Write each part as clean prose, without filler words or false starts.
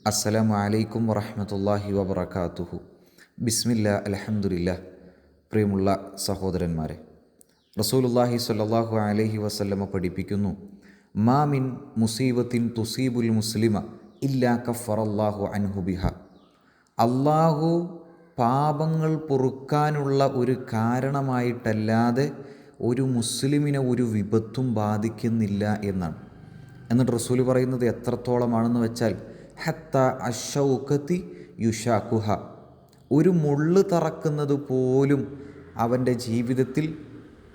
അസ്സലാമു അലൈക്കും വറഹ്മത്തുള്ളാഹി വബറകാതുഹു. ബിസ്മില്ലാ അൽഹംദുലില്ലാ. പ്രിയമുള്ള സഹോദരന്മാരെ, റസൂലുള്ളാഹി സ്വല്ലല്ലാഹു അലൈഹി വസല്ലമ പഠിപ്പിക്കുന്നു, മാ മിൻ മുസീബത്തിൻ തുസീബുൽ മുസ്ലിമ ഇല്ലാ കഫറല്ലാഹു അൻഹു ബിഹ. അള്ളാഹു പാപങ്ങൾ പൊറുക്കാനുള്ള ഒരു കാരണമായിട്ടല്ലാതെ ഒരു മുസ്ലിമിനെ ഒരു വിപത്തും ബാധിക്കുന്നില്ല എന്നാണ്. എന്നിട്ട് റസൂൽ പറയുന്നത് എത്രത്തോളമാണെന്ന് വെച്ചാൽ, ഹത്ത അഷൗക്കത്തി യുഷാക്കുഹ, ഒരു മുള്ള് തറക്കുന്നത് പോലും അവൻ്റെ ജീവിതത്തിൽ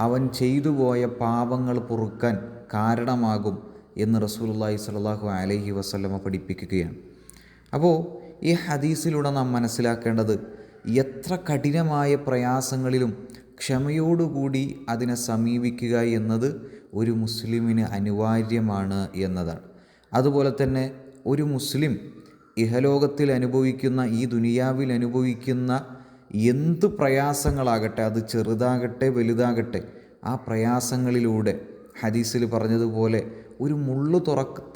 അവൻ ചെയ്തു പോയ പാപങ്ങൾ പൊറുക്കാൻ കാരണമാകും എന്ന് റസൂലുള്ളാഹി സ്വല്ലല്ലാഹു അലൈഹി വസല്ലമ പഠിപ്പിക്കുകയാണ്. അപ്പോൾ ഈ ഹദീസിലൂടെ നാം മനസ്സിലാക്കേണ്ടത്, എത്ര കഠിനമായ പ്രയാസങ്ങളിലും ക്ഷമയോടുകൂടി അതിനെ സമീപിക്കുക എന്നത് ഒരു മുസ്ലിമിന് അനിവാര്യമാണ് എന്നതാണ്. അതുപോലെ തന്നെ ഒരു മുസ്ലിം ഇഹലോകത്തിൽ അനുഭവിക്കുന്ന, ഈ ദുനിയാവിൽ അനുഭവിക്കുന്ന എന്ത് പ്രയാസങ്ങളാകട്ടെ, അത് ചെറുതാകട്ടെ വലുതാകട്ടെ, ആ പ്രയാസങ്ങളിലൂടെ ഹദീസിൽ പറഞ്ഞതുപോലെ ഒരു മുള്ളു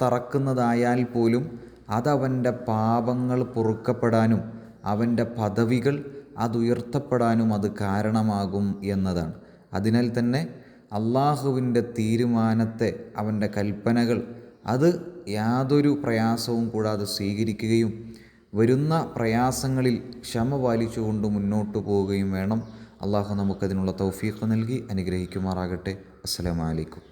തറക്കുന്നതായാൽ പോലും അതവൻ്റെ പാപങ്ങൾ പൊറുക്കപ്പെടാനും അവൻ്റെ പദവികൾ അതുയർത്തപ്പെടാനും അത് കാരണമാകും എന്നതാണ്. അതിനാൽ തന്നെ അള്ളാഹുവിൻ്റെ തീരുമാനത്തെ, അവൻ്റെ കൽപ്പനകൾ അത് യാതൊരു പ്രയാസവും കൂടാതെ സ്വീകരിക്കുകയും വരുന്ന പ്രയാസങ്ങളിൽ ക്ഷമ പാലിച്ചുകൊണ്ട് മുന്നോട്ട് പോവുകയും വേണം. അള്ളാഹു നമുക്കതിനുള്ള തൗഫീഖ് നൽകി അനുഗ്രഹിക്കുമാറാകട്ടെ. അസ്സലാമു അലൈക്കും.